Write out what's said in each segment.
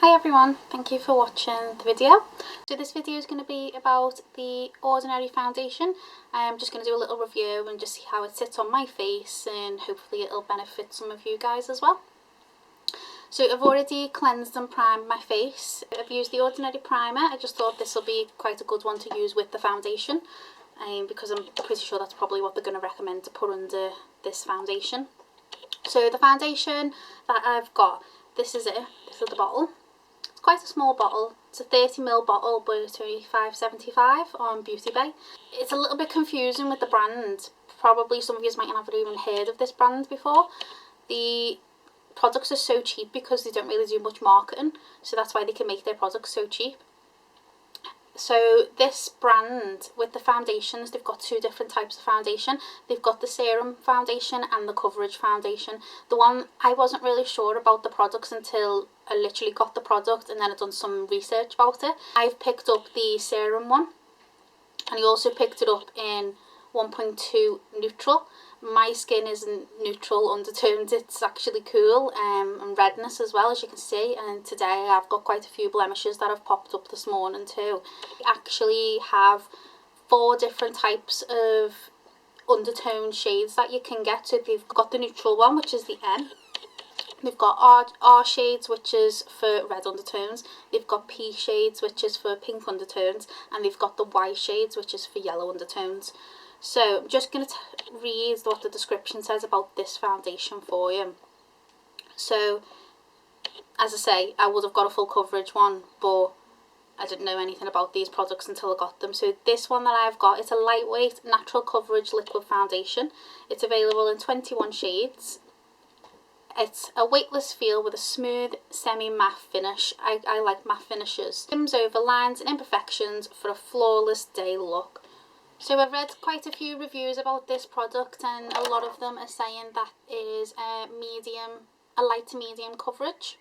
Hi everyone, thank you for watching the video. So this video is going to be about the Ordinary Foundation. I'm just going to do a little review and just see how it sits on my face, and hopefully it'll benefit some of you guys as well. So I've already cleansed and primed my face. I've used the Ordinary primer. I just thought this will be quite a good one to use with the foundation, because I'm pretty sure that's probably what they're going to recommend to put under this foundation. So the foundation that I've got, this is it. This is the bottle. Quite a small bottle. It's a 30ml bottle, but it's only £5.75 on Beauty Bay. It's a little bit confusing with the brand. Probably some of you might not have even heard of this brand before. The products are so cheap because they don't really do much marketing, so that's why they can make their products so cheap. So this brand, with the foundations, they've got two different types of foundation. They've got the serum foundation and the coverage foundation. The one, I wasn't really sure about the products until I literally got the product, and then I've done some research about it. I've picked up the serum one, and I also picked it up in 1.2 neutral. My skin isn't neutral undertones, it's actually cool, and redness as well, as you can see. And today I've got quite a few blemishes that have popped up this morning too. I actually have 4 different types of undertone shades that you can get. So they've got the neutral one, which is the N. They've got R shades, which is for red undertones. They've got P shades, which is for pink undertones. And they've got the Y shades, which is for yellow undertones. So I'm just going to read what the description says about this foundation for you. So, as I say, I would have got a full coverage one, but I didn't know anything about these products until I got them. So this one that I've got, it's a lightweight natural coverage liquid foundation. It's available in 21 shades. It's a weightless feel with a smooth semi-matte finish. I like matte finishes. Skims over lines and imperfections for a flawless day look. So I've read quite a few reviews about this product, and a lot of them are saying that it is a light to medium coverage.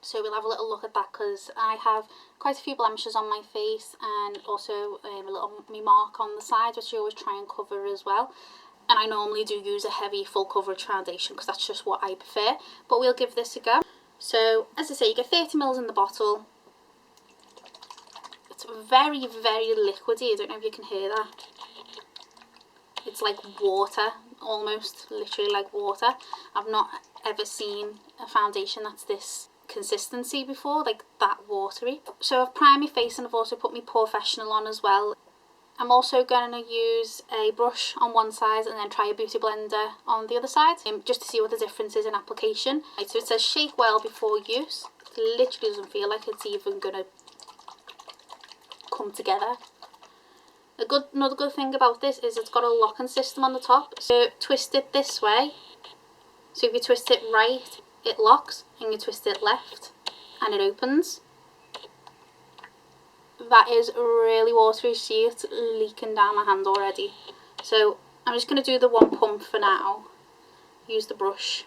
So we'll have a little look at that, because I have quite a few blemishes on my face, and also a little mark on the side, which I always try and cover as well. And I normally do use a heavy full coverage foundation because that's just what I prefer, but we'll give this a go. So as I say, you get 30ml in the bottle. It's very, very liquidy. I don't know if you can hear that. It's like water, almost, literally like water. I've not ever seen a foundation that's this consistency before, like that watery. So I've primed my face, and I've also put my Professional on as well. I'm also going to use a brush on one side and then try a beauty blender on the other side, just to see what the difference is in application. Right, so it says shake well before use. It literally doesn't feel like it's even going to come together. Another good thing about this is it's got a locking system on the top. So twist it this way. So if you twist it right, it locks, and you twist it left and it opens. That is really watery. See, it's leaking down my hand already. So I'm just going to do the one pump for now. Use the brush.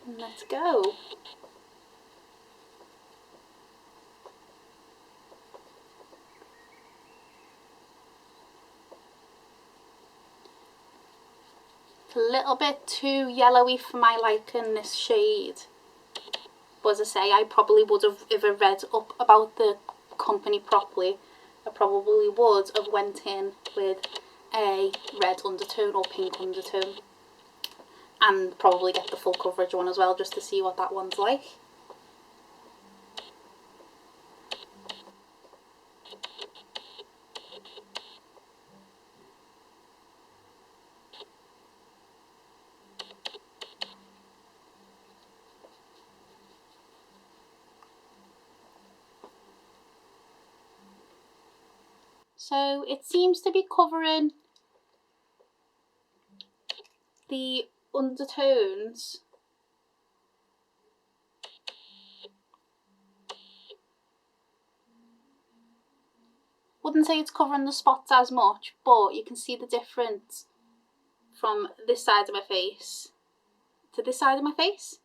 And let's go. It's a little bit too yellowy for my liking, this shade. But as I say, I probably would have, if I read up about the company properly, I probably would have went in with a red undertone or pink undertone, and probably get the full coverage one as well, just to see what that one's like. So it seems to be covering the undertones. Wouldn't say it's covering the spots as much, but you can see the difference from this side of my face to this side of my face.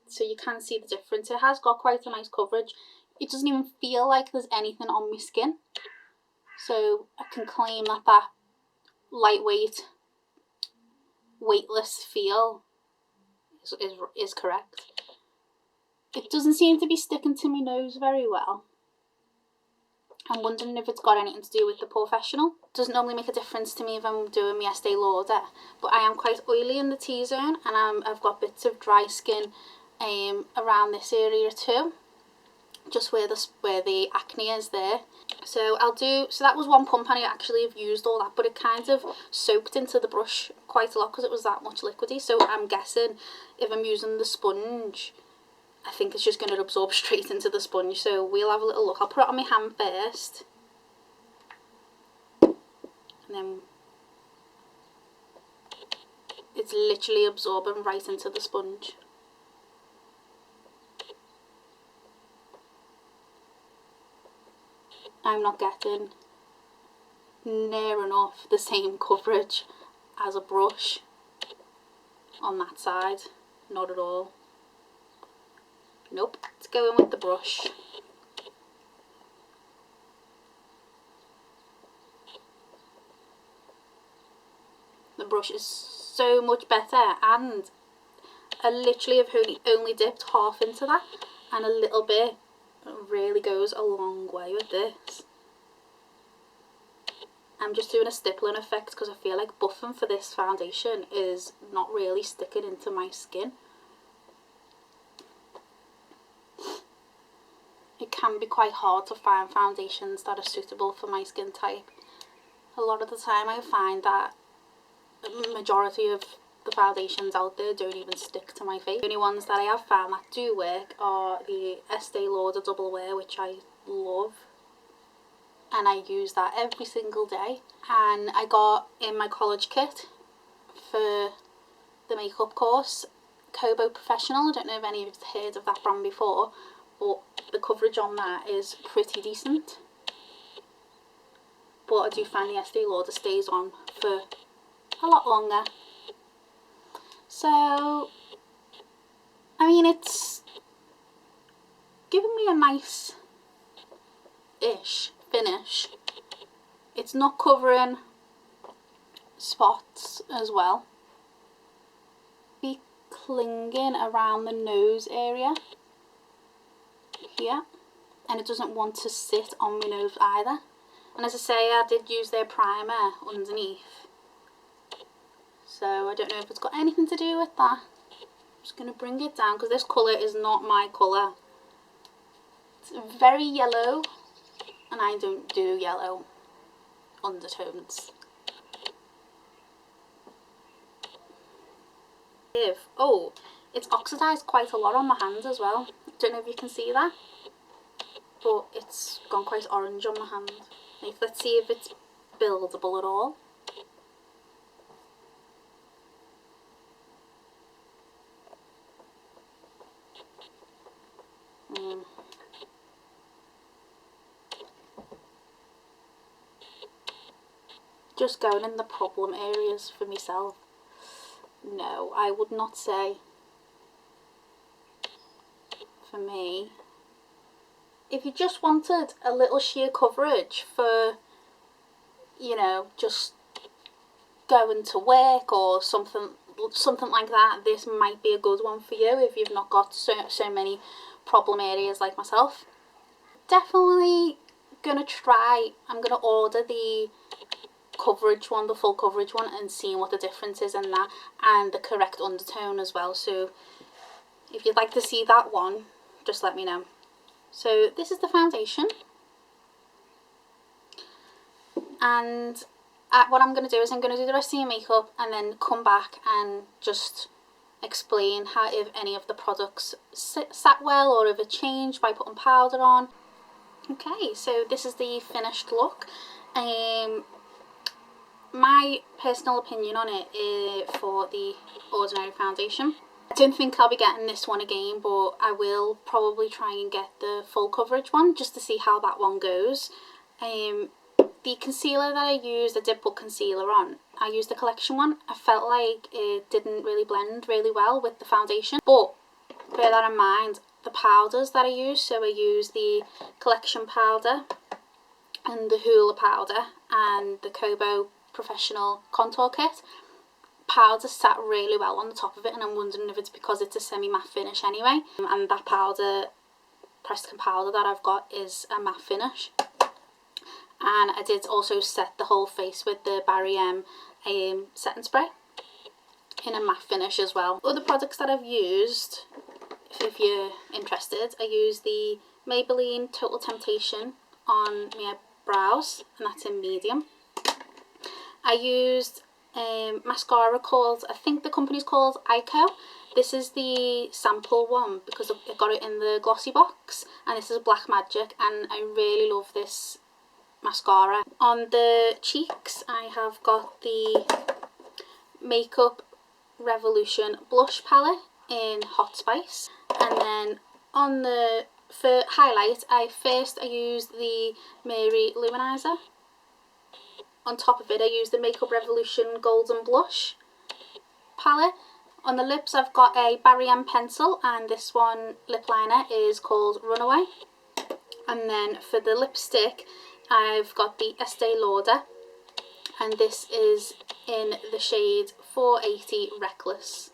So you can see the difference. It has got quite a nice coverage. It doesn't even feel like there's anything on my skin. So I can claim that that lightweight, weightless feel is correct. It doesn't seem to be sticking to my nose very well. I'm wondering if it's got anything to do with the professional. It doesn't normally make a difference to me if I'm doing my Estee Lauder, but I am quite oily in the T-zone, and I've got bits of dry skin around this area too, just where the acne is there. So that was one pump, and I actually have used all that, but it kind of soaked into the brush quite a lot because it was that much liquidy. So I'm guessing if I'm using the sponge, I think it's just going to absorb straight into the sponge. So we'll have a little look. I'll put it on my hand first, and then it's literally absorbing right into the sponge. I'm not getting near enough the same coverage as a brush on that side. Not at all. Nope, it's going with the brush. The brush is so much better, and I literally have only dipped half into that, and a little bit really goes a long way with this. I'm just doing a stippling effect because I feel like buffing for this foundation is not really sticking into my skin. It can be quite hard to find foundations that are suitable for my skin type. A lot of the time I find that the majority of the foundations out there don't even stick to my face. The only ones that I have found that do work are the Estee Lauder Double Wear, which I love, and I use that every single day. And I got in my college kit for the makeup course KOBO Professional. I don't know if any of you've heard of that brand before, but the coverage on that is pretty decent. But I do find the Estee Lauder stays on for a lot longer. So, I mean, it's giving me a nice-ish finish. It's not covering spots as well. Be clinging around the nose area here, and it doesn't want to sit on my nose either. And as I say, I did use their primer underneath, so I don't know if it's got anything to do with that. I'm just going to bring it down because this colour is not my colour. It's very yellow, and I don't do yellow undertones. Oh, it's oxidised quite a lot on my hands as well. Don't know if you can see that, but it's gone quite orange on my hand. Let's see if it's buildable at all. Just going in the problem areas for myself. No, I would not say for me. If you just wanted a little sheer coverage for, you know, just going to work or something like that, this might be a good one for you if you've not got so many problem areas like myself. Definitely gonna try. I'm gonna order the coverage one, the full coverage one, and seeing what the difference is in that, and the correct undertone as well. So if you'd like to see that one, just let me know. So this is the foundation, and what I'm going to do is I'm going to do the rest of your makeup and then come back and just explain how if any of the products sat well or if it changed by putting powder on. Okay, so this is the finished look. My personal opinion on it is for the Ordinary foundation. I don't think I'll be getting this one again, but I will probably try and get the full coverage one just to see how that one goes. The concealer that I used, I did put concealer on. I used the collection one. I felt like it didn't really blend really well with the foundation, but bear that in mind, the powders that I used, so I used the collection powder and the Hoola powder and the KOBO Professional contour kit. powder sat really well on the top of it, and I'm wondering if it's because it's a semi-matte finish anyway, and that powder, Pressed powder that I've got, is a matte finish. And I did also set the whole face with the Barry M setting spray in a matte finish as well. Other products that I've used, if you're interested, I use the Maybelline Total Temptation on my brows, and that's in medium. I used mascara called, I think the company's called EYEKO. This is the sample one because I got it in the glossy box, and this is Black Magic, and I really love this mascara. On the cheeks I have got the Makeup Revolution blush palette in Hot Spice, and then on the, for highlight, I used the Mary Luminizer. On top of it I used the Makeup Revolution Golden Blush palette. On the lips I've got a Barry M pencil, and this one lip liner is called Runaway. And then for the lipstick I've got the Estee Lauder, and this is in the shade 480 Reckless.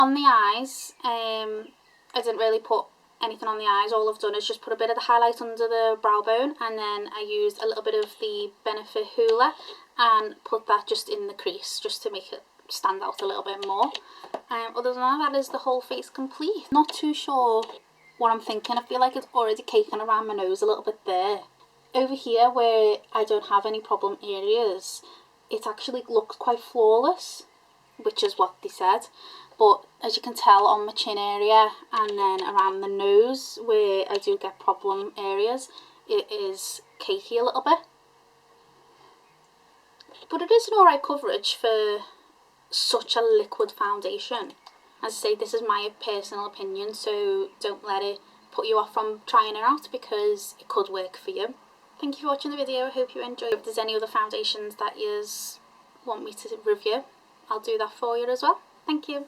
On the eyes, I didn't really put anything on the eyes. All I've done is just put a bit of the highlight under the brow bone, and then I used a little bit of the Benefit Hoola and put that just in the crease, just to make it stand out a little bit more. Other than that is the whole face complete. Not too sure what I'm thinking. I feel like it's already caking around my nose a little bit there. Over here where I don't have any problem areas, it actually looks quite flawless, which is what they said. But as you can tell on my chin area and then around the nose where I do get problem areas, it is cakey a little bit. But it is an alright coverage for such a liquid foundation. As I say, this is my personal opinion, so don't let it put you off from trying it out, because it could work for you. Thank you for watching the video. I hope you enjoyed. If there's any other foundations that you want me to review, I'll do that for you as well. Thank you.